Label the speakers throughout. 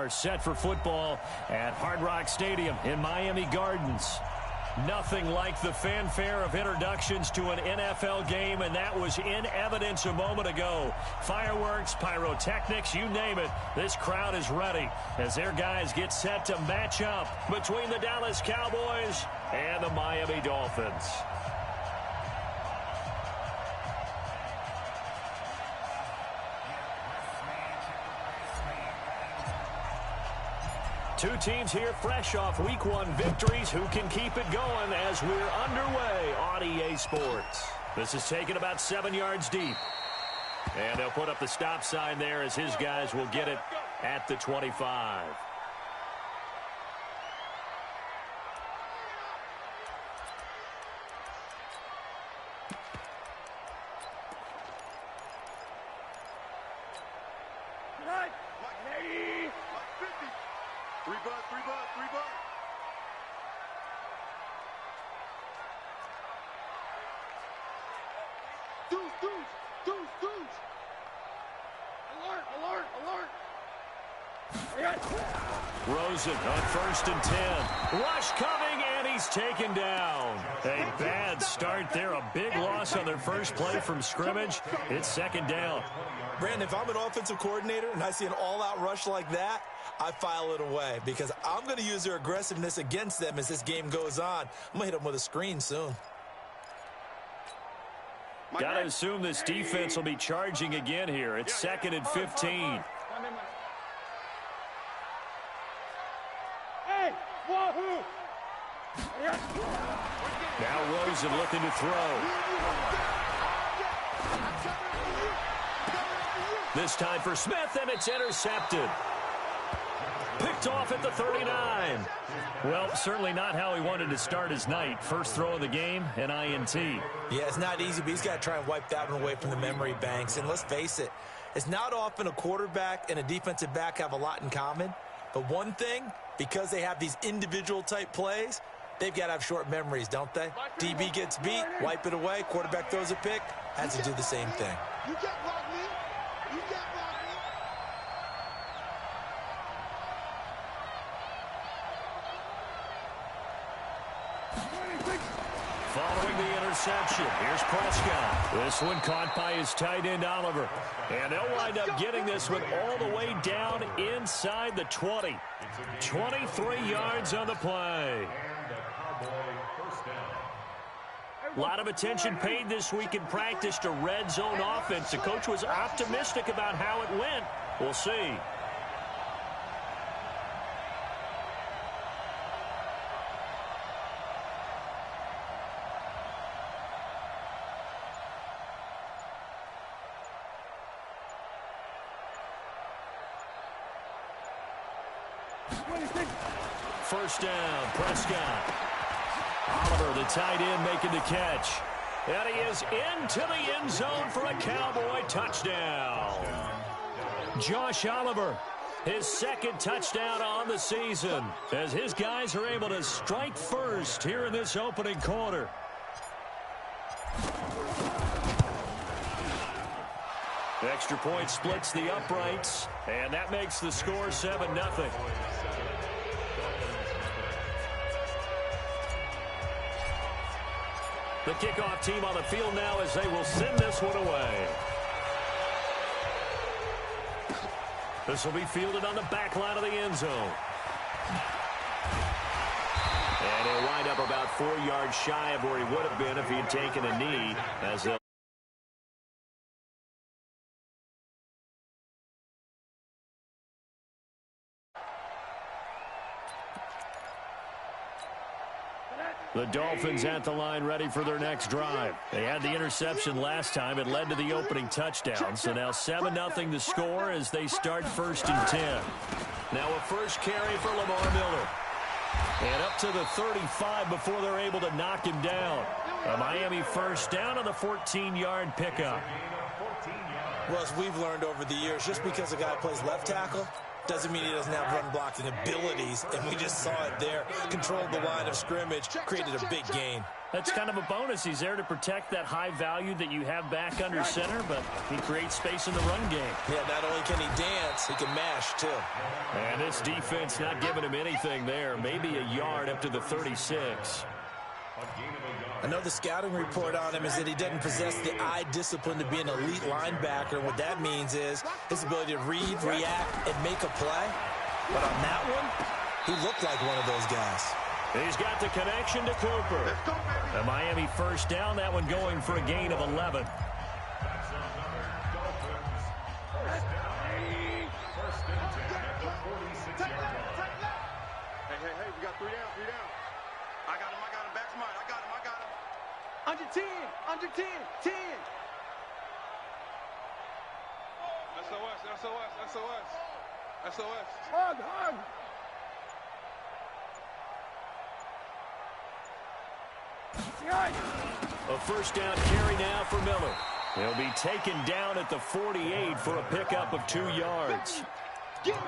Speaker 1: are set for football at Hard Rock Stadium in Miami Gardens. Nothing like the fanfare of introductions to an NFL game, and that was in evidence a moment ago. Fireworks, pyrotechnics, you name it. This crowd is ready as their guys get set to match up between the Dallas Cowboys and the Miami Dolphins. Two teams here fresh off Week 1 victories. Who can keep it going as we're underway on EA Sports? This is taken about 7 yards deep. And they'll put up the stop sign there as his guys will get it at the 25. Rosen on 1st and 10. Rush coming, and he's taken down. A bad start there. A big loss on their first play from scrimmage. It's 2nd down.
Speaker 2: Brandon, if I'm an offensive coordinator and I see an all-out rush like that, I file it away because I'm going to use their aggressiveness against them as this game goes on. I'm going to hit them with a screen soon.
Speaker 1: Got to assume this defense will be charging again here. It's 2nd and 15. Now Rosen looking to throw. This time for Smith, and it's intercepted. Picked off at the 39. Well, certainly not how he wanted to start his night. First throw of the game, an INT.
Speaker 2: Yeah, it's not easy, but he's got to try and wipe that one away from the memory banks. And let's face it, it's not often a quarterback and a defensive back have a lot in common. But one thing, because they have these individual type plays, they've got to have short memories, don't they? DB gets beat, wipe it away, quarterback throws a pick, has to do the same thing.
Speaker 3: You can't block me. You can't block me.
Speaker 1: Following the interception, here's Prescott. This one caught by his tight end, Oliver. And they'll wind up getting this one all the way down inside the 20. 23 yards on the play. A lot of attention paid this week in practice to red zone offense. The coach was optimistic about how it went. We'll see. First down, Prescott. Oliver, the tight end, making the catch. And he is into the end zone for a Cowboy touchdown. Josh Oliver, his 2nd touchdown on the season, as his guys are able to strike first here in this opening quarter. Extra point splits the uprights, and that makes the score 7-0. The kickoff team on the field now as they will send this one away. This will be fielded on the back line of the end zone. And he'll wind up about 4 yards shy of where he would have been if he had taken a knee, as they'll The Dolphins at the line ready for their next drive. They had the interception last time. It led to the opening touchdown. So now 7-0 the score as they start 1st and 10. Now a first carry for Lamar Miller. And up to the 35 before they're able to knock him down. A Miami first down on the 14-yard pickup.
Speaker 2: Well, as we've learned over the years, just because a guy plays left tackle doesn't mean he doesn't have run-blocking abilities, and we just saw it there. Controlled the line of scrimmage, created a big gain.
Speaker 1: That's kind of a bonus. He's there to protect that high value that you have back under center, but he creates space in the run game.
Speaker 2: Yeah, not only can he dance, he can mash, too.
Speaker 1: And this defense not giving him anything there. Maybe a yard up to the 36.
Speaker 2: I know the scouting report on him is that he doesn't possess the eye discipline to be an elite linebacker. What that means is his ability to read, react, and make a play. But on that one, he looked like one of those guys.
Speaker 1: He's got the connection to Cooper. The Miami first down, that one going for a gain of 11.
Speaker 3: Hey, we got 3 down, 3 down. I got him, back to mine. I got him. Under 10, 10. SOS. Hug.
Speaker 1: A first down carry now for Miller. He'll be taken down at the 48 for a pickup of 2 yards.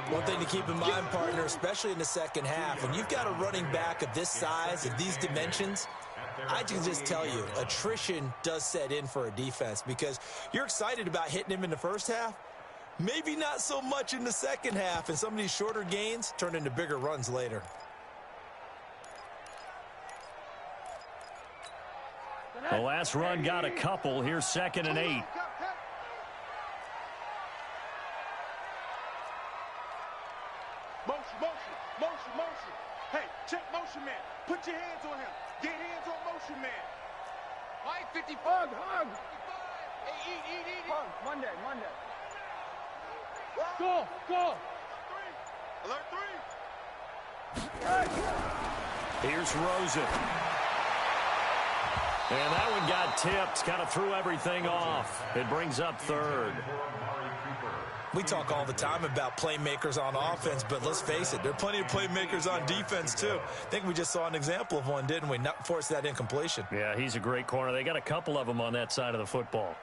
Speaker 2: One thing to keep in mind, partner, especially in the second half, when you've got a running back of this size, of these dimensions, I can just tell you, attrition does set in for a defense because you're excited about hitting him in the first half. Maybe not so much in the second half, and some of these shorter gains turn into bigger runs later.
Speaker 1: The last run got a couple. Here's 2nd and 8.
Speaker 3: Motion. Hey, check motion man. Put your hands on him. Get hands on motion man. Mike, 55. Hug. Hey, eat. Hug. Monday. Go. Alert 3.
Speaker 1: Here's Rosen. And that one got tipped. Kind of threw everything off. It brings up 3rd.
Speaker 2: We talk all the time about playmakers on offense, but let's face it, there are plenty of playmakers on defense, too. I think we just saw an example of one, didn't we? Not force that incompletion.
Speaker 1: Yeah, he's a great corner. They got a couple of them on that side of the football.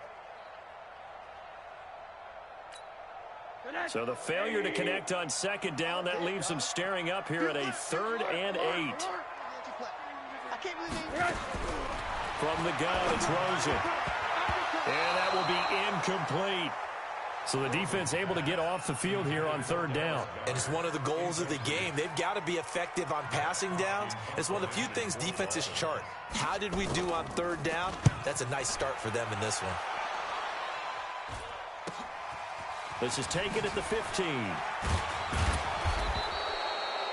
Speaker 1: So the failure to connect on 2nd down, that leaves them staring up here at a 3rd and 8. From the gun, it's Rosen. And that will be incomplete. So the defense able to get off the field here on 3rd down.
Speaker 2: And it's one of the goals of the game. They've got to be effective on passing downs. It's one of the few things defenses chart. How did we do on 3rd down? That's a nice start for them in this one.
Speaker 1: This is taken at the 15.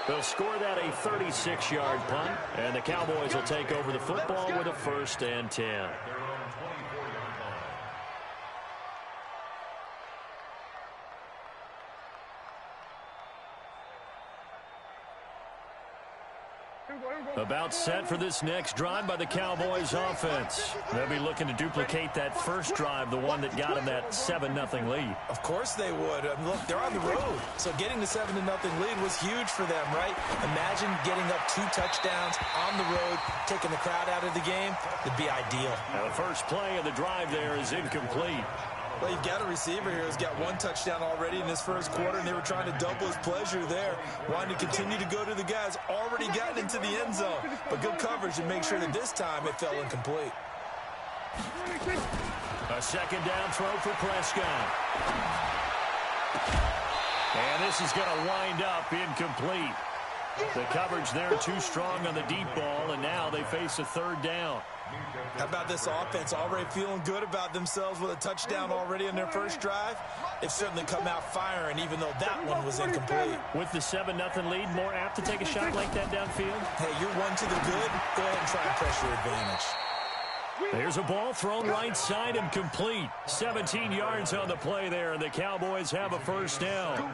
Speaker 1: They'll score that a 36-yard punt, and the Cowboys will take over the football with a 1st and 10. About set for this next drive by the Cowboys offense. They'll be looking to duplicate that first drive, the one that got them that 7-0 lead.
Speaker 2: Of course they would. Look, they're on the road. So getting the 7-0 lead was huge for them, right? Imagine getting up 2 touchdowns on the road, taking the crowd out of the game. It'd be ideal.
Speaker 1: Now the first play of the drive there is incomplete.
Speaker 2: Well, you've got a receiver here who's got 1 touchdown already in this first quarter, and they were trying to double his pleasure there, wanting to continue to go to the guys already gotten into the end zone. But good coverage to make sure that this time it fell incomplete.
Speaker 1: A 2nd down throw for Prescott. And this is going to wind up incomplete. The coverage there too strong on the deep ball, and now they face a 3rd down.
Speaker 2: How about this offense already feeling good about themselves with a touchdown already in their first drive? They've certainly come out firing, even though that one was incomplete.
Speaker 1: With the 7-0 lead, more apt to take a shot like that downfield?
Speaker 2: Hey, you're 1 to the good. Go ahead and try and press your advantage.
Speaker 1: There's a ball thrown right side and complete. 17 yards on the play there, and the Cowboys have a 1st down.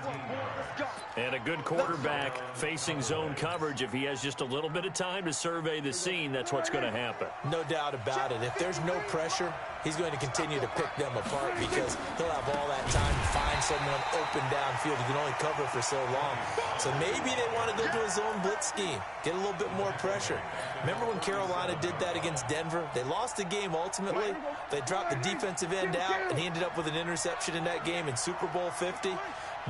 Speaker 1: And a good quarterback facing zone coverage. If he has just a little bit of time to survey the scene, that's what's going to happen.
Speaker 2: No doubt about it. If there's no pressure, he's going to continue to pick them apart because he'll have all that time to find someone open downfield. He can only cover for so long. So maybe they want to go to a zone blitz scheme, get a little bit more pressure. Remember when Carolina did that against Denver? They lost the game ultimately. They dropped the defensive end out, and he ended up with an interception in that game in Super Bowl 50.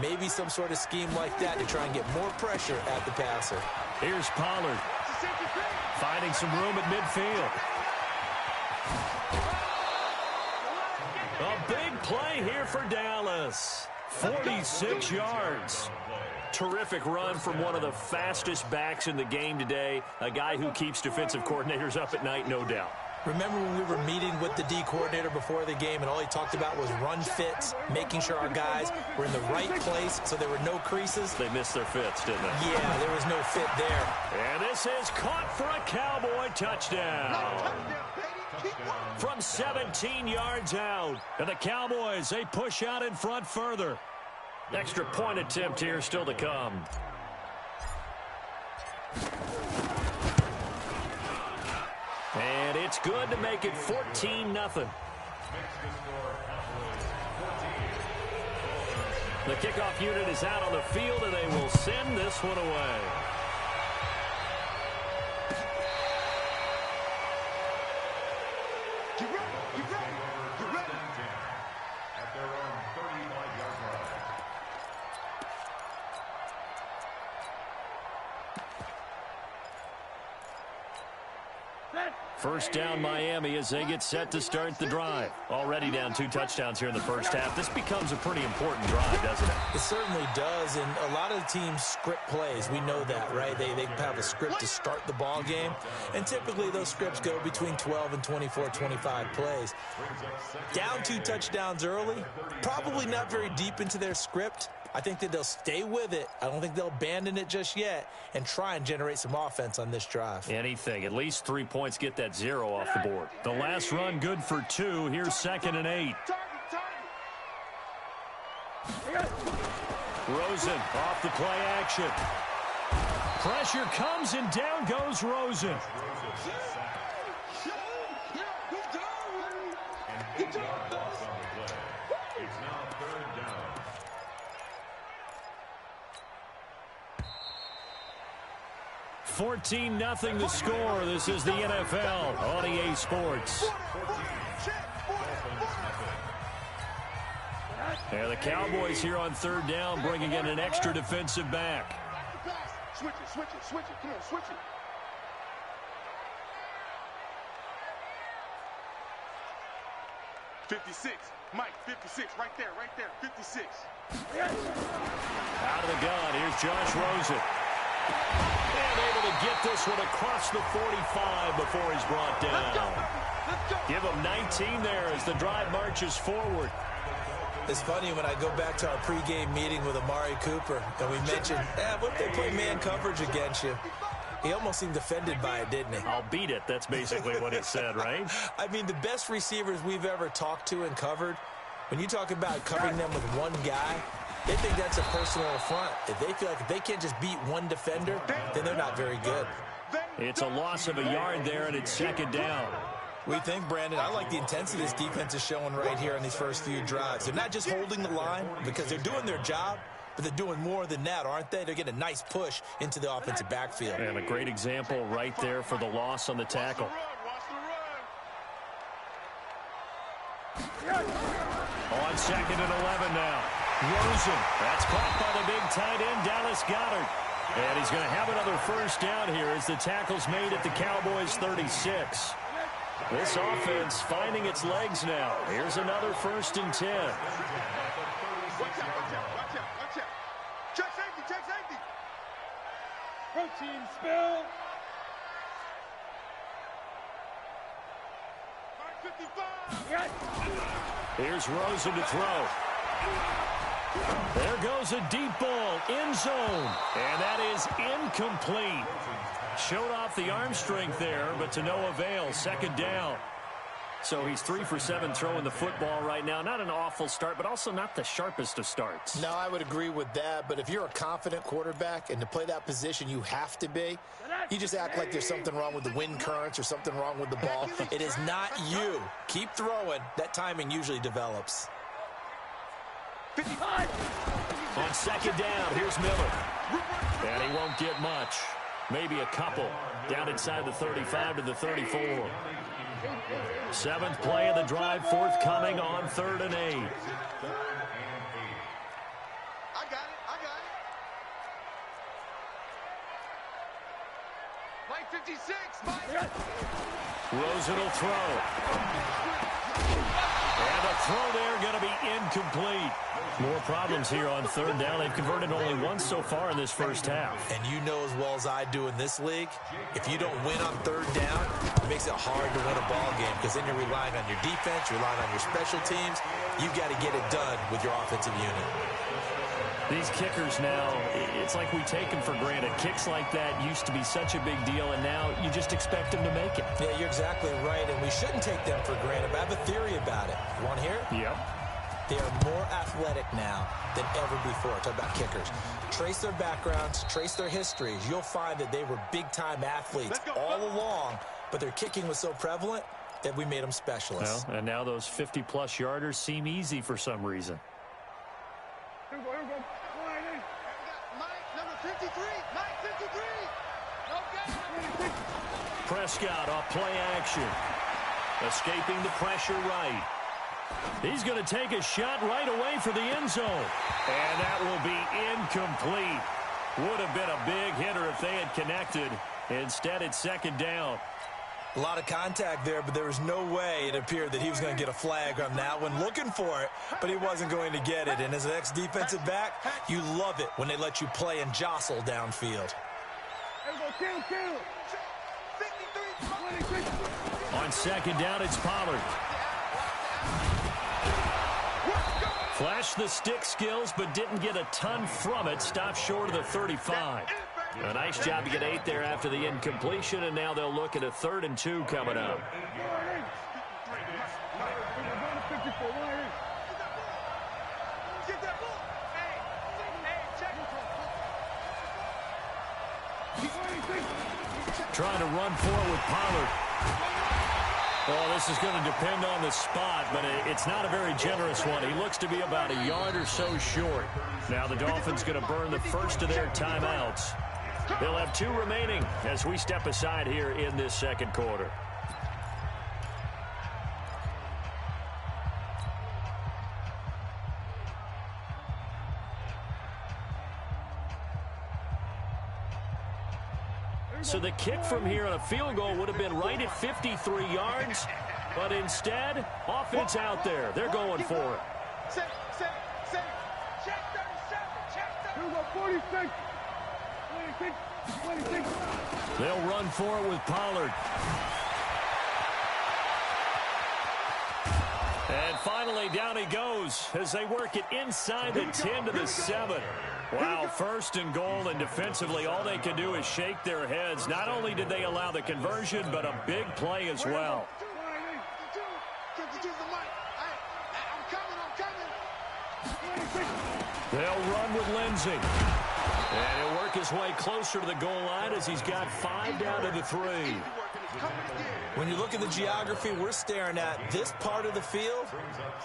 Speaker 2: Maybe some sort of scheme like that to try and get more pressure at the passer.
Speaker 1: Here's Pollard. Finding some room at midfield. A big play here for Dallas. 46 yards. Terrific run from one of the fastest backs in the game today. A guy who keeps defensive coordinators up at night, no doubt.
Speaker 2: Remember when we were meeting with the D coordinator before the game and all he talked about was run fits, making sure our guys were in the right place so there were no creases?
Speaker 1: They missed their fits, didn't they?
Speaker 2: Yeah, there was no fit there.
Speaker 1: And this is caught for a Cowboy touchdown. From 17 yards out. And the Cowboys, they push out in front further. Extra point attempt here still to come. And it's good to make it 14-0. The kickoff unit is out on the field, and they will send this one away.
Speaker 3: Get ready, get ready, get ready.
Speaker 4: At their own 35-yard line.
Speaker 1: First down Miami as they get set to start the drive. Already down 2 touchdowns here in the first half. This becomes a pretty important drive, doesn't it?
Speaker 2: It certainly does, and a lot of the teams script plays. We know that, right? They have a script to start the ball game, and typically those scripts go between 12 and 24, 25 plays. Down 2 touchdowns early, probably not very deep into their script. I think that they'll stay with it. I don't think they'll abandon it just yet and try and generate some offense on this drive.
Speaker 1: Anything. At least 3 points, get that 0 off the board. The last run good for 2. Here's 2nd and 8. Rosen off the play action. Pressure comes and down goes Rosen.
Speaker 4: It's now 3rd down.
Speaker 1: $14-0 the score. This is the NFL on EA Sports. And the Cowboys here on 3rd down bringing in an extra defensive back.
Speaker 3: Switch it, switch it, switch it. Come on, switch it. .56, Mike, 56, right there, 56.
Speaker 1: Out of the gun, here's Josh Rosen. And able to get this one across the 45 before he's brought down.
Speaker 3: Let's go.
Speaker 1: Give him 19 there as the drive marches forward.
Speaker 2: It's funny when I go back to our pregame meeting with Amari Cooper, and we mentioned, what if they play man coverage against you? He almost seemed offended by it, didn't he?
Speaker 1: I'll beat it. That's basically what he said, right?
Speaker 2: I mean, the best receivers we've ever talked to and covered, when you talk about covering them with one guy, they think that's a personal affront. If they feel like if they can't just beat one defender, then they're not very good.
Speaker 1: It's a loss of a yard there, and it's 2nd down.
Speaker 2: We think, Brandon, I like the intensity this defense is showing right here on these first few drives. They're not just holding the line because they're doing their job, but they're doing more than that, aren't they? They're getting a nice push into the offensive backfield.
Speaker 1: And a great example right there for the loss on the tackle. On 2nd and 11 now. Rosen. That's caught by the big tight end, Dallas Goedert. And he's going to have another first down here as the tackle's made at the Cowboys' 36. This offense finding its legs now. Here's another 1st and 10.
Speaker 3: Watch out, watch out. Check safety. Protein spill. Mark 55.
Speaker 1: Here's Rosen to throw. There goes a deep ball, end zone, and that is incomplete. Showed off the arm strength there, but to no avail. 2nd down. So he's 3 for 7 throwing the football right now. Not an awful start, but also not the sharpest of starts.
Speaker 5: No, I would agree with that, but if you're a confident quarterback and to play that position you have to be, you just act like there's something wrong with the wind currents or something wrong with the ball.
Speaker 2: It is not you. Keep throwing. That timing usually develops.
Speaker 3: 55.
Speaker 1: On 2nd down, here's Miller. And he won't get much. Maybe a couple. Down inside the 35 to the 34. 7th play of the drive forthcoming on 3rd and 8.
Speaker 3: I got Mike 56, Mike.
Speaker 1: Rosen will throw. And the throw there going to be incomplete. More problems here on third down. They've converted only once so far in this first half.
Speaker 2: And you know as well as I do in this league, if you don't win on third down, it makes it hard to win a ball game because then you're relying on your defense, you're relying on your special teams. You've got to get it done with your offensive unit.
Speaker 1: These kickers now, it's like we take them for granted. Kicks like that used to be such a big deal, and now you just expect them to make it.
Speaker 2: Yeah, you're exactly right, and we shouldn't take them for granted, but I have a theory about it. You want to hear it?
Speaker 1: Yep.
Speaker 2: They are more athletic now than ever before. Talk about kickers. Trace their backgrounds, trace their histories. You'll find that they were big-time athletes all along, but their kicking was so prevalent that we made them specialists.
Speaker 1: Well, and now those 50-plus yarders seem easy for some reason.
Speaker 3: Here we go. Mike, number 53. Mike 53. Okay.
Speaker 1: Prescott off play action. Escaping the pressure right. He's going to take a shot right away for the end zone. And that will be incomplete. Would have been a big hitter if they had connected. Instead, it's second down.
Speaker 2: A lot of contact there, but there was no way it appeared that he was going to get a flag on that one. Looking for it, but he wasn't going to get it. And as an ex-defensive back, you love it when they let you play and jostle downfield.
Speaker 1: On second down, it's Pollard. Flashed the stick skills, but didn't get a ton from it. Stopped short of the 35. A nice job to get 8 there after the incompletion, and now they'll look at a 3rd and 2 coming up. Trying to run forward with Pollard. Well, this is going to depend on the spot, but it's not a very generous one. He looks to be about a yard or so short. Now the Dolphins going to burn the first of their timeouts. They'll have 2 remaining as we step aside here in this second quarter. So the kick from here on a field goal would have been right at 53 yards, but instead, offense out there. They're going for it.
Speaker 3: Check 37. Check 46. 26.
Speaker 1: They'll run for it with Pollard. And finally, down he goes as they work it inside the 10 to the 7. Wow, 1st and goal, and defensively, all they can do is shake their heads. Not only did they allow the conversion, but a big play as well. They'll run with Lindsey. And he'll work his way closer to the goal line as he's got 5 down to the 3.
Speaker 2: When you look at the geography we're staring at, this part of the field,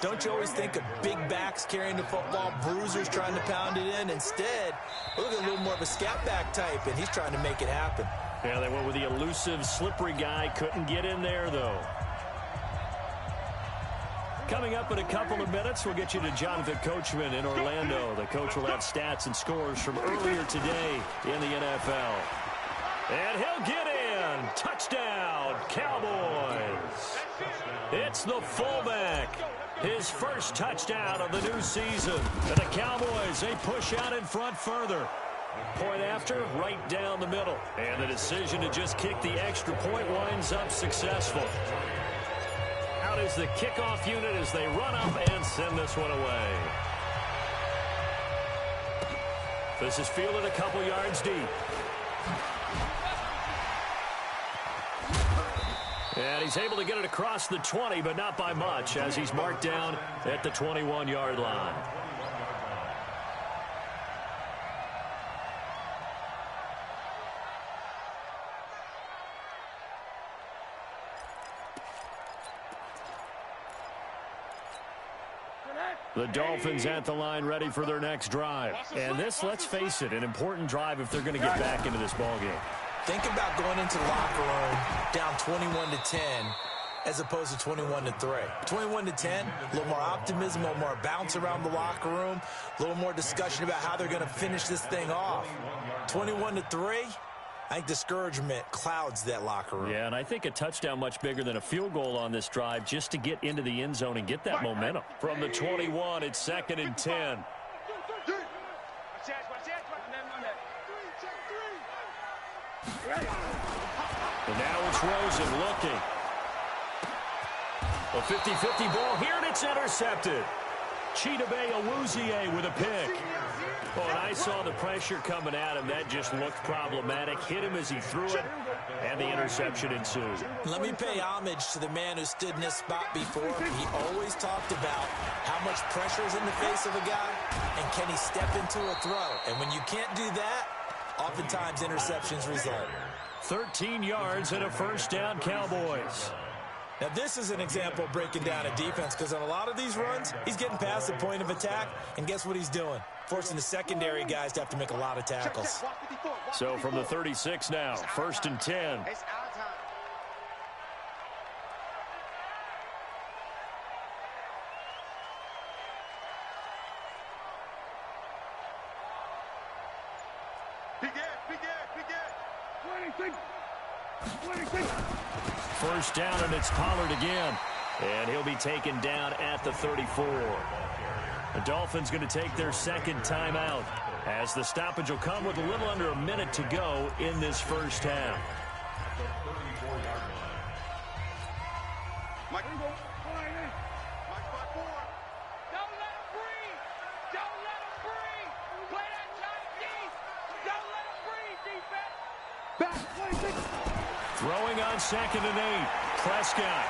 Speaker 2: don't you always think of big backs carrying the football, bruisers trying to pound it in? Instead, look at a little more of a scat back type, and he's trying to make it happen.
Speaker 1: Yeah, they went with the elusive, slippery guy. Couldn't get in there, though. Coming up in a couple of minutes, we'll get you to Jonathan Coachman in Orlando. The coach will have stats and scores from earlier today in the NFL. And he'll get in. Touchdown, Cowboys. It's the fullback. His first touchdown of the new season. And the Cowboys, they push out in front further. Point after, right down the middle. And the decision to just kick the extra point winds up successful. Out is the kickoff unit as they run up and send this one away. This is fielded a couple yards deep. And he's able to get it across the 20, but not by much, as he's marked down at the 21-yard line. The Dolphins at the line ready for their next drive. And this, let's face it, an important drive if they're going to get back into this ballgame.
Speaker 2: Think about going into the locker room down 21-10 as opposed to 21-3. 21-10, a little more optimism, a little more bounce around the locker room, a little more discussion about how they're going to finish this thing off. 21-3, I think discouragement clouds that locker room.
Speaker 1: Yeah, and I think a touchdown much bigger than a field goal on this drive just to get into the end zone and get that momentum. From the 21, it's 2nd and 10. And now it's Rosen looking. A 50-50 ball here, and it's intercepted. Chidobe Awuzie with a pick. Oh, and I saw the pressure coming at him. That just looked problematic. Hit him as he threw it, and the interception ensued.
Speaker 2: Let me pay homage to the man who stood in this spot before. He always talked about how much pressure is in the face of a guy, and can he step into a throw. And when you can't do that, oftentimes interceptions result.
Speaker 1: 13 yards and a first down, Cowboys.
Speaker 2: Now, this is an example of breaking down a defense, because on a lot of these runs, he's getting past the point of attack, and guess what he's doing? Forcing the secondary guys to have to make a lot of tackles.
Speaker 1: So from the 36 now, 1st and 10. First down, and it's Pollard again. And he'll be taken down at the 34. The Dolphins going to take their second timeout, as the stoppage will come with a little under a minute to go in this first half. Throwing on 2nd and 8. Prescott.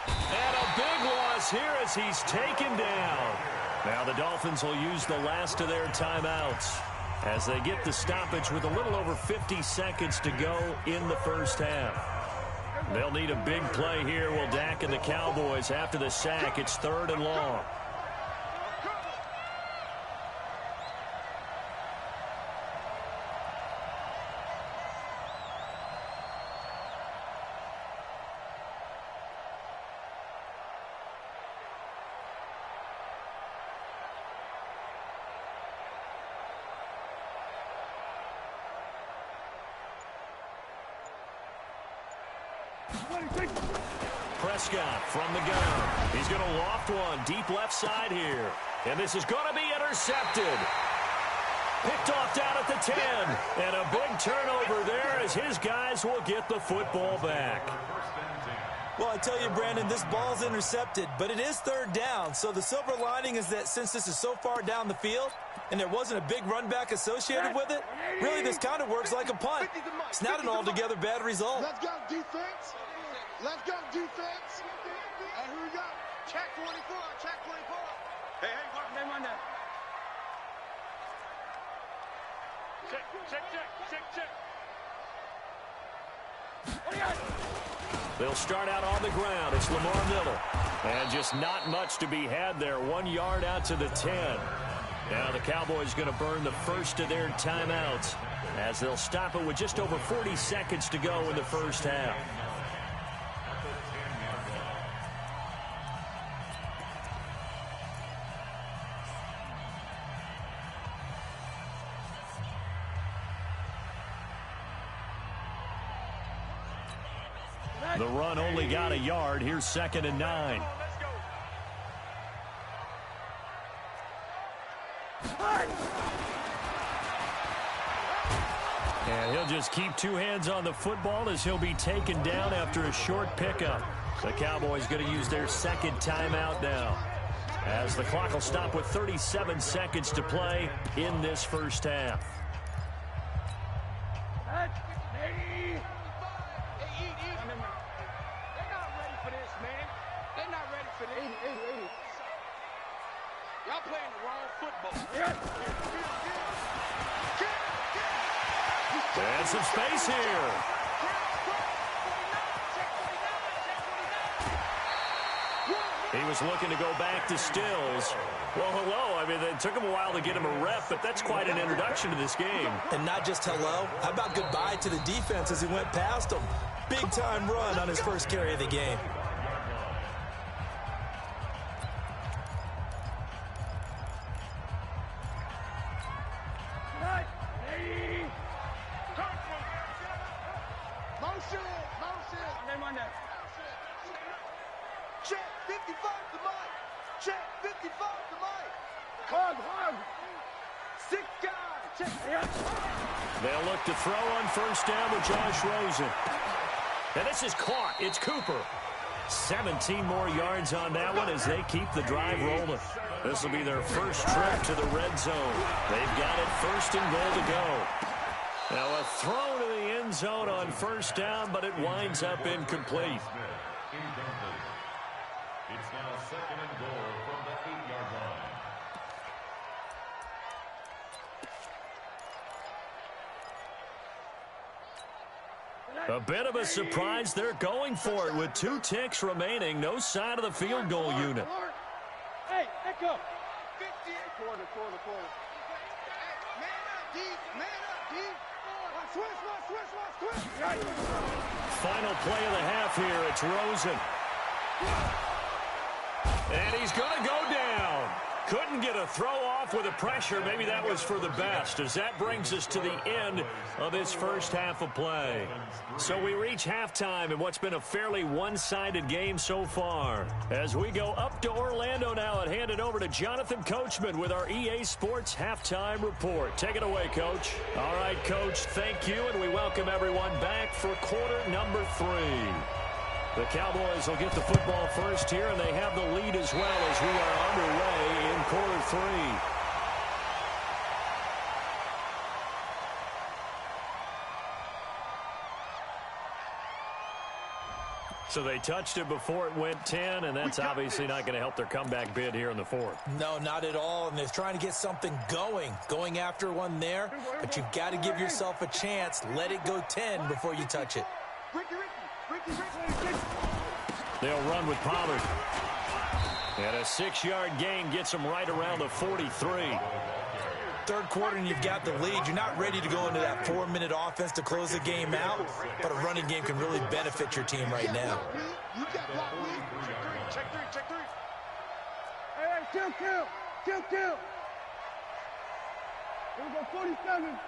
Speaker 1: And a big loss here as he's taken down. Now the Dolphins will use the last of their timeouts as they get the stoppage with a little over 50 seconds to go in the first half. They'll need a big play here. Will Dak and the Cowboys after the sack. It's 3rd and long. Prescott from the gun. He's going to loft one deep left side here. And this is going to be intercepted. Picked off down at the 10. And a big turnover there as his guys will get the football back.
Speaker 2: Well, I tell you, Brandon, this ball's intercepted, but it is 3rd down. So the silver lining is that since this is so far down the field and there wasn't a big run back associated with it, really this kind of works like a punt. It's not an altogether bad result.
Speaker 3: Let's go, defense. Let's go, defense. And here we go. Check 24. Check 24. Hey, watch them on that. Check.
Speaker 1: They'll start out on the ground. It's Lamar Miller. And just not much to be had there. 1 yard out to the 10. Now the Cowboys going to burn the first of their timeouts as they'll stop it with just over 40 seconds to go in the first half. The run only got a yard. Here's 2nd and 9. And he'll just keep 2 hands on the football as he'll be taken down after a short pickup. The Cowboys going to use their second timeout now, as the clock will stop with 37 seconds to play in this first half.
Speaker 3: Y'all playing the wrong football.
Speaker 1: And some space here. He was looking to go back to Stills. Well, hello. I mean, it took him a while to get him a rep, but that's quite an introduction to this game.
Speaker 2: And not just hello. How about goodbye to the defense as he went past him? Big-time run on his first carry of the game.
Speaker 3: 55 to Mike. Check, 55 to Mike. Hug. 6 guys. Check.
Speaker 1: They'll look to throw on first down with Josh Rosen. And this is caught. It's Cooper. 17 more yards on that one as they keep the drive rolling. This will be their first trip to the red zone. They've got it first and goal to go. Now a throw to the end zone on first down, but it winds up incomplete.
Speaker 4: It's now second and goal from the 8-yard line.
Speaker 1: A bit of a surprise. They're going for it with 2 ticks remaining. No sign of the field goal unit.
Speaker 3: Hey, echo. 58. Quarter. Man up, D. Switch.
Speaker 1: Final play of the half here. It's Rosen. And he's going to go down. Couldn't get a throw off with the pressure. Maybe that was for the best, as that brings us to the end of this first half of play. So we reach halftime in what's been a fairly one-sided game so far. As we go up to Orlando now and hand it over to Jonathan Coachman with our EA Sports Halftime Report. Take it away, Coach. All right, Coach, thank you, and we welcome everyone back for quarter number 3. The Cowboys will get the football first here, and they have the lead as well as we are underway in quarter 3. So they touched it before it went 10, and that's obviously not going to help their comeback bid here in the 4th.
Speaker 2: No, not at all, and they're trying to get something going after one there, but you've got to give yourself a chance. Let it go 10 before you touch it.
Speaker 1: They'll run with Pollard. And a 6-yard gain gets them right around the 43.
Speaker 2: Third quarter and you've got the lead. You're not ready to go into that 4-minute offense to close the game out, but a running game can really benefit your team right now.
Speaker 3: Check 3. Hey, kill. Here we go, 47.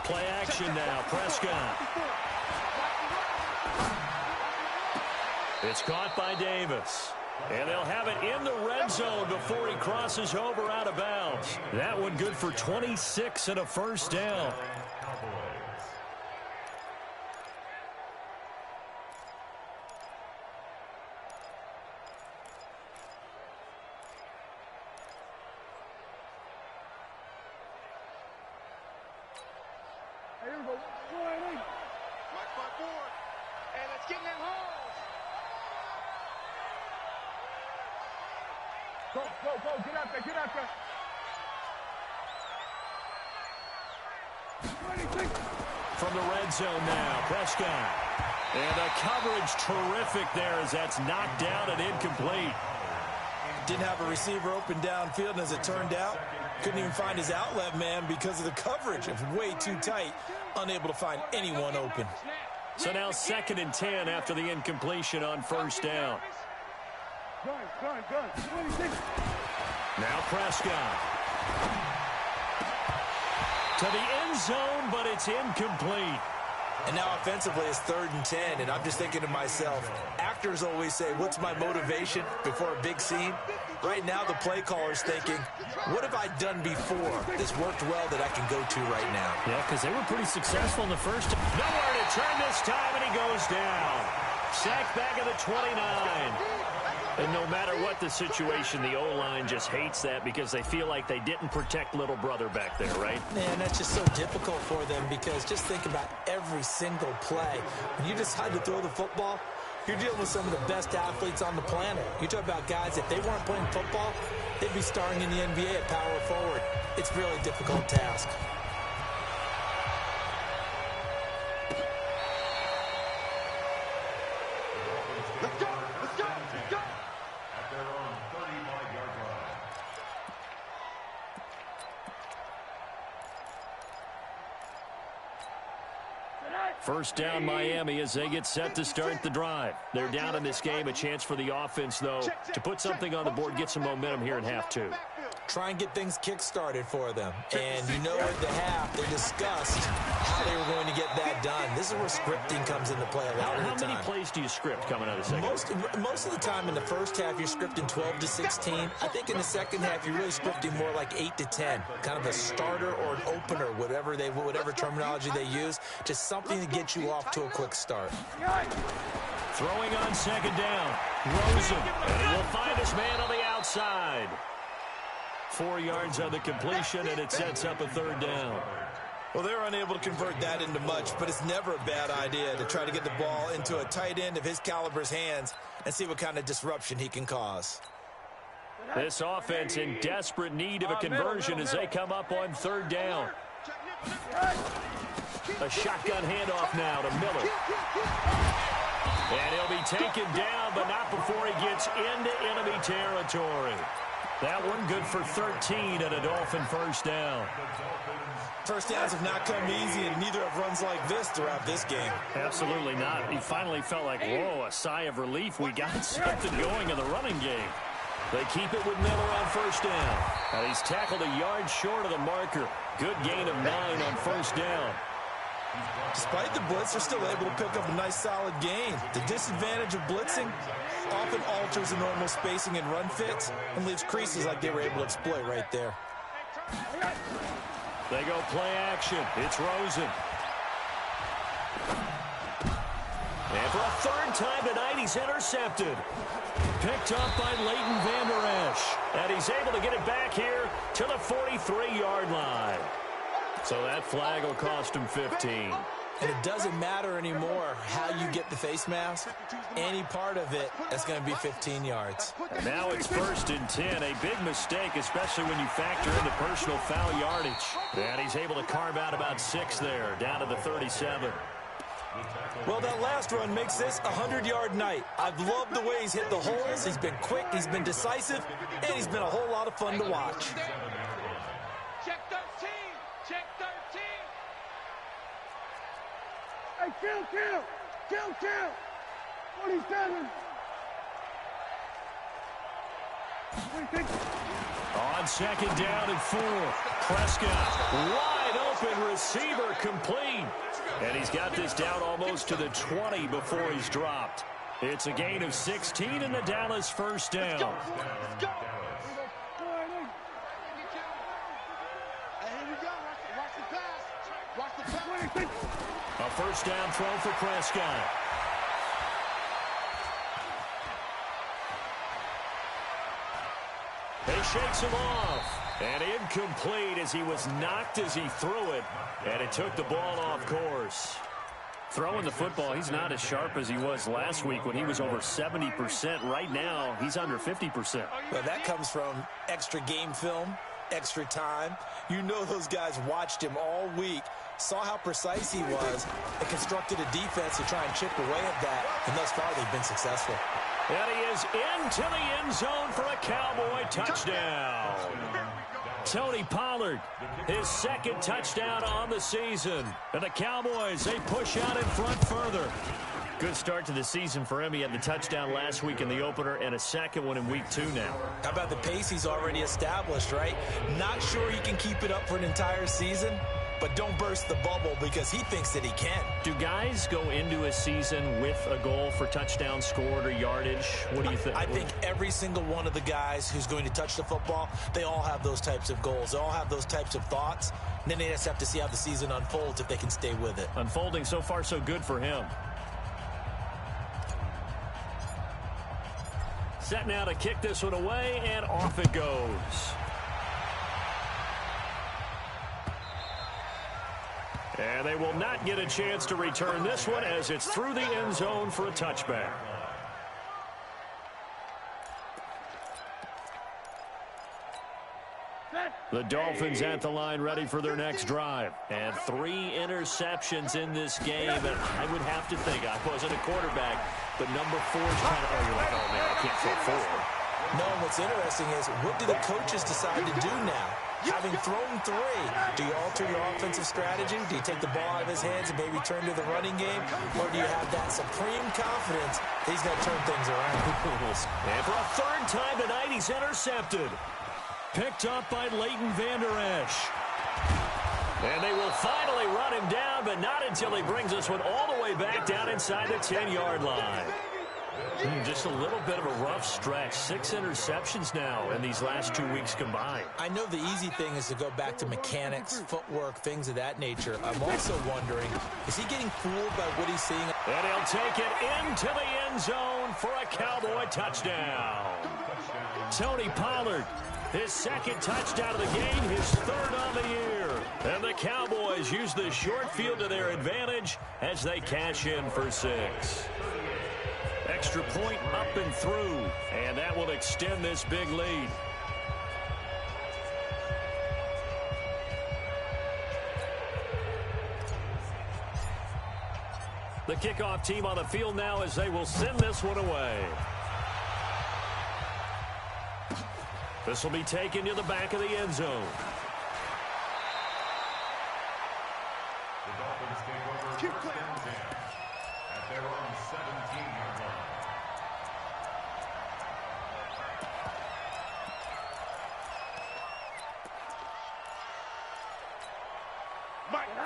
Speaker 1: Play action now, Prescott. It's caught by Davis. And they'll have it in the red zone before he crosses over out of bounds. That one good for 26 and a first down.
Speaker 3: Here we go. Mike 5-4. And let's get in that hole. Go. Get out there. 26.
Speaker 1: From the red zone now, Prescott. And the coverage terrific there as that's knocked down and incomplete.
Speaker 2: Didn't have a receiver open downfield, and as it turned out, couldn't even find his outlet man because of the coverage. It was way too tight, unable to find anyone open.
Speaker 1: So now 2nd and 10 after the incompletion on first down.
Speaker 3: Gun. 26.
Speaker 1: Now Prescott. To the end zone, but it's incomplete.
Speaker 2: And now offensively it's 3rd and 10, and I'm just thinking to myself, actors always say, what's my motivation before a big scene? Right now the play caller's thinking, what have I done before that's worked well that I can go to right now?
Speaker 1: Yeah, because they were pretty successful in the first. Nowhere to turn this time, and he goes down. Sacked back at the 29. And no matter what the situation, the O-line just hates that because they feel like they didn't protect little brother back there, right?
Speaker 2: Man, that's just so difficult for them because just think about every single play. When you decide to throw the football, you're dealing with some of the best athletes on the planet. You talk about guys, if they weren't playing football, they'd be starring in the NBA at power forward. It's a really difficult task.
Speaker 3: Let's go.
Speaker 4: At their own 35-yard line.
Speaker 1: First down Miami as they get set to start the drive. They're down in this game. A chance for the offense, though, to put something on the board, get some momentum here in half 2.
Speaker 2: try and get things kick-started for them. And you know at the half, they discussed how they were going to get that done. This is where scripting comes into play a lot of the time.
Speaker 1: How many plays do you script coming out of the second?
Speaker 2: Most of the time in the first half, you're scripting 12 to 16. I think in the second half, you're really scripting more like 8 to 10. Kind of a starter or an opener, whatever terminology they use. Just something to get you off to a quick start.
Speaker 1: Throwing on second down. Rosen. And he will find his man on the outside. 4 yards on the completion, and it sets up a third down.
Speaker 2: Well, they're unable to convert that into much, but it's never a bad idea to try to get the ball into a tight end of his caliber's hands and see what kind of disruption he can cause.
Speaker 1: This offense in desperate need of a conversion as they come up on third down. A shotgun handoff now to Miller. And he'll be taken down, but not before he gets into enemy territory. That one good for 13 and a Dolphin first down.
Speaker 2: First downs have not come easy, and neither have runs like this throughout this game.
Speaker 1: Absolutely not. He finally felt like, whoa, a sigh of relief. We got something going in the running game. They keep it with Miller on first down. And he's tackled a yard short of the marker. Good gain of 9 on first down.
Speaker 2: Despite the blitz, they're still able to pick up a nice solid gain. The disadvantage of blitzing often alters the normal spacing and run fits and leaves creases like they were able to exploit right there.
Speaker 1: They go play action. It's Rosen. And for a third time tonight, he's intercepted. Picked up by Leighton Vander Esch. And he's able to get it back here to the 43-yard line. So that flag will cost him 15.
Speaker 2: And it doesn't matter anymore how you get the face mask. Any part of it is going to be 15 yards.
Speaker 1: And now it's 1st and 10. A big mistake, especially when you factor in the personal foul yardage. And he's able to carve out about 6 there, down to the 37.
Speaker 2: Well, that last run makes this a 100-yard night. I've loved the way he's hit the holes. He's been quick, he's been decisive, and he's been a whole lot of fun to watch.
Speaker 3: Check 13. Check 13. Hey, kill. 47.
Speaker 1: On second down and 4. Prescott, wide open receiver, complete. And he's got this down almost to the 20 before he's dropped. It's a gain of 16 and the Dallas first down.
Speaker 3: Let's go. Hey, here we go. Watch the pass. Watch the pass.
Speaker 1: A first down throw for Prescott. He shakes him off. And incomplete as he was knocked as he threw it. And it took the ball off course. Throwing the football, he's not as sharp as he was last week when he was over 70%. Right now, he's under 50%.
Speaker 2: Well, that comes from extra game film, extra time. You know those guys watched him all week, saw how precise he was, and constructed a defense to try and chip away at that. And thus far, they've been successful.
Speaker 1: And he is into the end zone for a Cowboy touchdown. Tony Pollard, his second touchdown on the season. And the Cowboys, they push out in front further. Good start to the season for him. He had the touchdown last week in the opener and a second one in week 2 now.
Speaker 2: How about the pace he's already established, right? Not sure he can keep it up for an entire season, but don't burst the bubble because he thinks that he can.
Speaker 1: Do guys go into a season with a goal for touchdown scored or yardage? What do you think?
Speaker 2: I think every single one of the guys who's going to touch the football, they all have those types of goals. They all have those types of thoughts. And then they just have to see how the season unfolds if they can stay with it.
Speaker 1: Unfolding so far so good for him. Set now to kick this one away, and off it goes. And they will not get a chance to return this one as it's through the end zone for a touchback. The Dolphins at the line ready for their next drive. And 3 interceptions in this game. And I would have to think, I wasn't a quarterback, but number 4 is kind of, oh, you're like, oh, man, I can't throw 4.
Speaker 2: No, what's interesting is, what do the coaches decide to do now? Having thrown 3, do you alter your offensive strategy? Do you take the ball out of his hands and maybe turn to the running game? Or do you have that supreme confidence that he's going to turn things around?
Speaker 1: And for a third time tonight, he's intercepted. Picked up by Leighton Vander Esch. And they will finally run him down, but not until he brings this one all the way back down inside the 10-yard line. Just a little bit of a rough stretch. 6 interceptions now in these last 2 weeks combined.
Speaker 2: I know the easy thing is to go back to mechanics, footwork, things of that nature. I'm also wondering, is he getting fooled by what he's seeing?
Speaker 1: And he'll take it into the end zone for a Cowboy touchdown. Tony Pollard, his second touchdown of the game, his third on the year. And the Cowboys use the short field to their advantage as they cash in for 6. Extra point up and through, and that will extend this big lead. The kickoff team on the field now as they will send this one away. This will be taken to the back of the end zone.
Speaker 4: The Dolphins take over
Speaker 3: Keep
Speaker 4: first
Speaker 3: playing.
Speaker 4: and 10 at their own 17-yard line.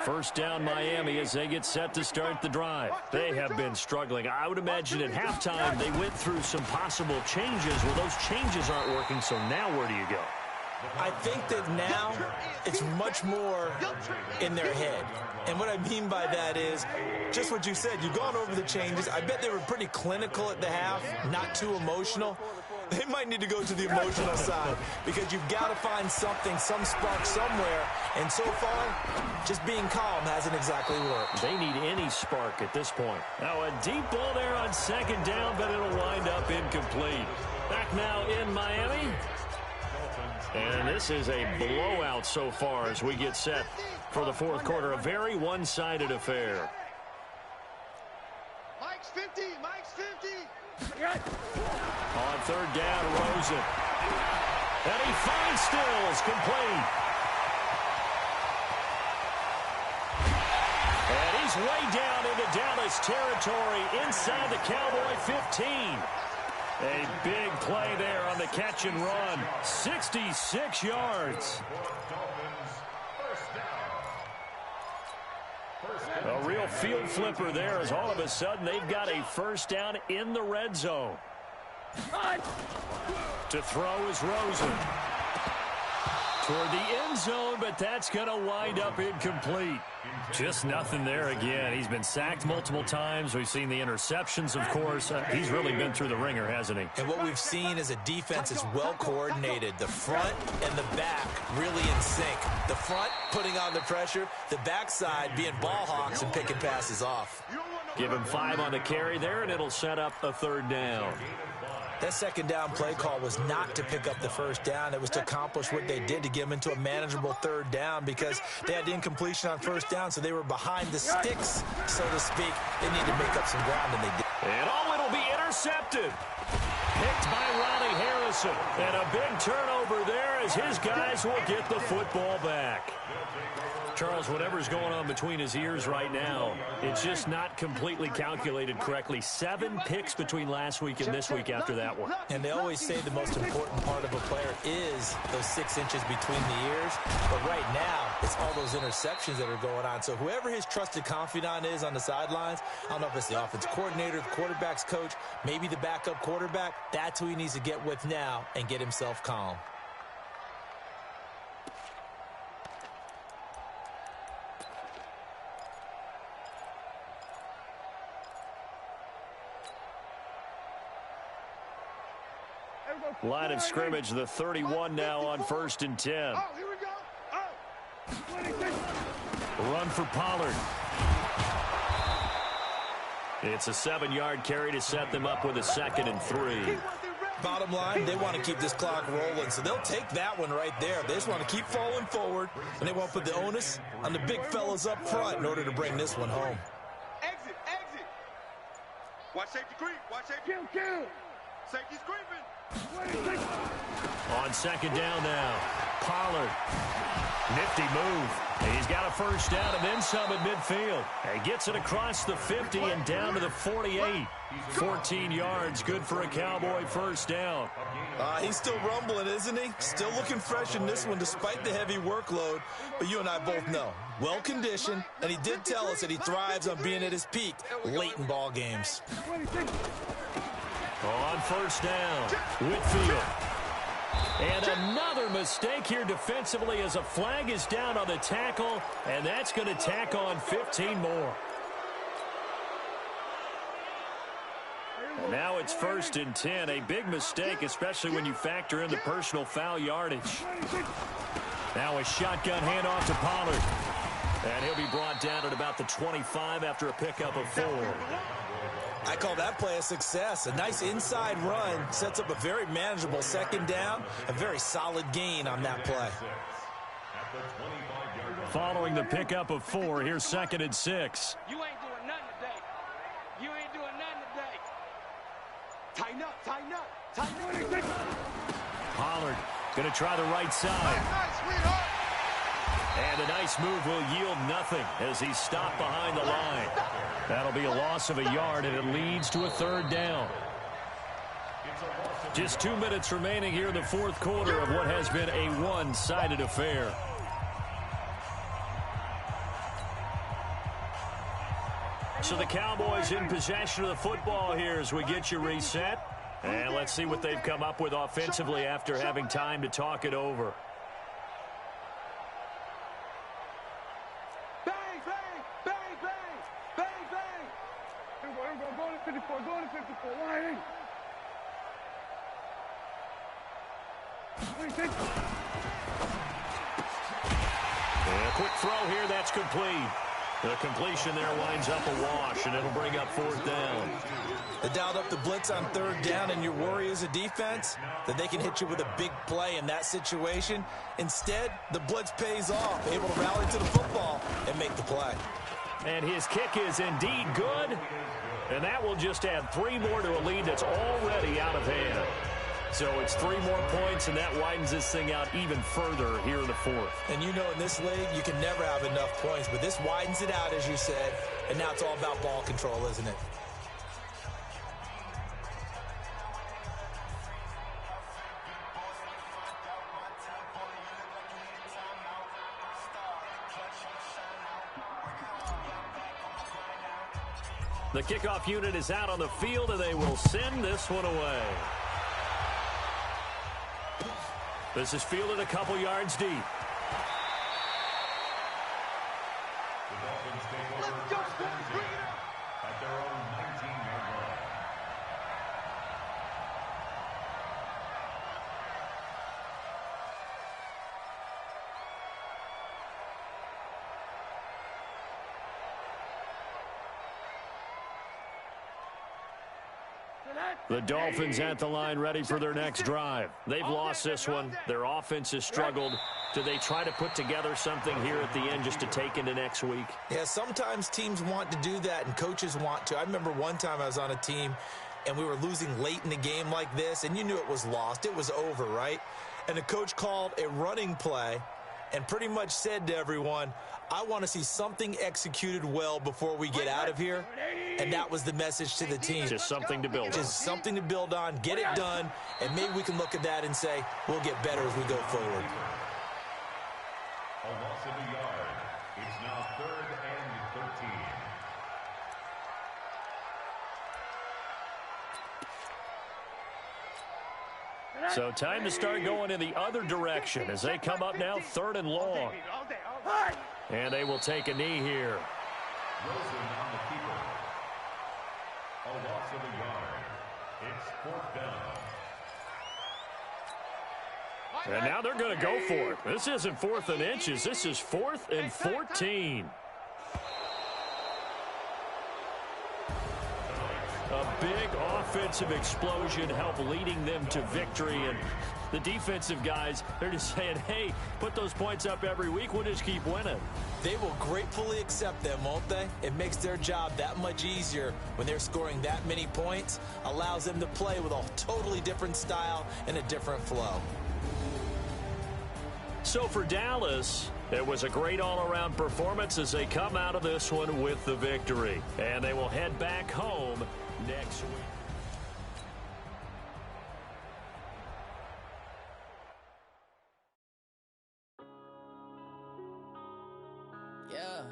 Speaker 1: First down Miami as they get set to start the drive. They have been struggling. I would imagine at halftime they went through some possible changes. Well, those changes aren't working, so now where do you go?
Speaker 2: I think that now it's much more in their head. And what I mean by that is just what you said. You've gone over the changes. I bet they were pretty clinical at the half, not too emotional. They might need to go to the emotional side because you've got to find something, some spark somewhere. And so far, just being calm hasn't exactly worked.
Speaker 1: They need any spark at this point. Now a deep ball there on second down, but it'll wind up incomplete. Back now in Miami. And this is a blowout so far as we get set for the fourth quarter. A very one-sided affair.
Speaker 3: Mike's 50. Mike's 50.
Speaker 1: On third down, Rosen. And he finds Stills, complete. And he's way down into Dallas territory inside the Cowboy 15. A big play there on the catch and run. 66 yards. A real field flipper there as all of a sudden they've got a first down in the red zone. To throw is Rosen. Toward the end zone, but that's going to wind up incomplete. Just nothing there again. He's been sacked multiple times. We've seen the interceptions, of course. He's really been through the ringer, hasn't he?
Speaker 2: And what we've seen is a defense that's well coordinated. The front and the back really in sync. The front putting on the pressure, the backside being ball hawks and picking passes off.
Speaker 1: Give him 5 on the carry there, and it'll set up a third down.
Speaker 2: That second down play call was not to pick up the first down. It was to accomplish what they did to get them into a manageable third down because they had incompletion on first down, so they were behind the sticks, so to speak. They needed to make up some ground, and they did.
Speaker 1: And it'll be intercepted. Picked by Ronnie Harrison. And a big turnover there as his guys will get the football back. Charles, whatever's going on between his ears right now, it's just not completely calculated correctly. 7 picks between last week and this week after that one.
Speaker 2: And they always say the most important part of a player is those 6 inches between the ears. But right now, it's all those interceptions that are going on. So whoever his trusted confidant is on the sidelines, I don't know if it's the offensive coordinator, the quarterback's coach, maybe the backup quarterback, that's who he needs to get with now and get himself calm.
Speaker 1: Line of scrimmage, the 31 now on 1st and 10.
Speaker 3: Oh, here we go. Oh.
Speaker 1: Run for Pollard. It's a 7-yard carry to set them up with a 2nd and 3.
Speaker 2: Bottom line, they want to keep this clock rolling, so they'll take that one right there. They just want to keep falling forward, and they want to put the onus on the big fellas up front in order to bring this one home.
Speaker 3: Exit, exit. Watch safety creep. Watch safety. Kill. Safety's creeping.
Speaker 1: On 2nd down now, Pollard. Nifty move. He's got a first down and then some at midfield. He gets it across the 50 and down to the 48. 14 yards, good for a Cowboy first down.
Speaker 2: He's still rumbling, isn't he? Still looking fresh in this one despite the heavy workload. But you and I both know, well-conditioned, and he did tell us that he thrives on being at his peak late in ball games.
Speaker 1: On first down, Whitfield. And another mistake here defensively as a flag is down on the tackle, and that's going to tack on 15 more. And now it's 1st and 10, a big mistake, especially when you factor in the personal foul yardage. Now a shotgun handoff to Pollard. And he'll be brought down at about the 25 after a pickup of 4.
Speaker 2: I call that play a success. A nice inside run sets up a very manageable second down, a very solid gain on that play.
Speaker 1: Following the pickup of 4, here's 2nd and 6.
Speaker 3: You ain't doing nothing today. You ain't doing nothing today. Tighten up, tighten up, tighten up.
Speaker 1: Pollard going to try the right side.
Speaker 3: Nice, sweetheart.
Speaker 1: And a nice move will yield nothing as he's stopped behind the line. That'll be a loss of a yard, and it leads to a 3rd down. Just 2 minutes remaining here in the 4th quarter of what has been a one-sided affair. So the Cowboys in possession of the football here as we get you reset. And let's see what they've come up with offensively after having time to talk it over.
Speaker 3: Bang, bang, bang, bang, bang, bang. Here we go, go to 54, go to 54. Why?
Speaker 1: And a quick throw here, that's complete. The completion there winds up a wash, and it'll bring up 4th down.
Speaker 2: They dialed up the blitz on 3rd down, and your worry as a defense that they can hit you with a big play in that situation. Instead, the blitz pays off, able to rally to the football and make the play.
Speaker 1: And his kick is indeed good, and that will just add 3 more to a lead that's already out of hand. So it's 3 more points, and that widens this thing out even further here in the 4th.
Speaker 2: And you know in this league, you can never have enough points, but this widens it out, as you said, and now it's all about ball control, isn't it?
Speaker 1: The kickoff unit is out on the field, and they will send this one away. This is fielded a couple yards deep.
Speaker 3: Let's go, boys. Bring it up.
Speaker 4: At their own 19-yard line.
Speaker 1: The Dolphins at the line ready for their next drive. They've lost this one. Their offense has struggled. Do they try to put together something here at the end just to take into next week?
Speaker 2: Yeah, sometimes teams want to do that and coaches want to. I remember one time I was on a team and we were losing late in the game like this, and you knew it was lost. It was over, right? And the coach called a running play and pretty much said to everyone, I want to see something executed well before we get out of here. And that was the message to the team.
Speaker 1: Just something to build on.
Speaker 2: Just something to build on, get it done, and maybe we can look at that and say, we'll get better as we go forward.
Speaker 4: A loss of a yard. It's now 3rd and 13.
Speaker 1: So time to start going in the other direction as they come up now 3rd and long. And they will take a knee here.
Speaker 4: Wilson on the keeper. A loss of a yard. It's 4th down.
Speaker 1: And now they're going to go for it. This isn't 4th and inches. This is 4th and 14. A big offensive explosion helped leading them to victory. And the defensive guys, they're just saying, hey, put those points up every week. We'll just keep winning.
Speaker 2: They will gratefully accept them, won't they? It makes their job that much easier when they're scoring that many points. Allows them to play with a totally different style and a different flow.
Speaker 1: So for Dallas, It was a great all-around performance as they come out of this one with the victory. And they will head back home next week.
Speaker 6: Yeah.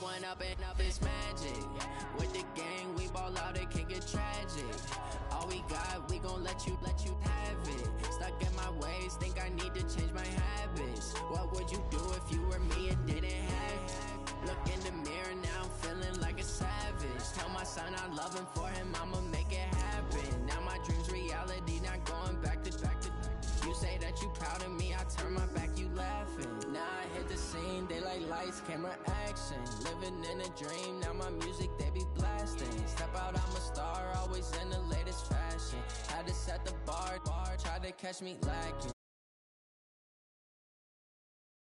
Speaker 6: One up and up is magic. With the gang, we ball out, it can get tragic. All we got, we gon' let you have it. Stuck in my ways, think I need to change my habits. What would you do if you were me and didn't have it? Look in the mirror, now I'm feeling like a savage. Tell my son I love him, for him I'ma make it happen. Now my dream's reality, not going back to. You say that you proud of me, I turn my back, you laughing. Now I hit the scene, they like lights, camera, action. Living in a dream, now my music, they be blasting. Step out, I'm a star, always in the latest fashion. Had to set the bar, try to catch me lacking.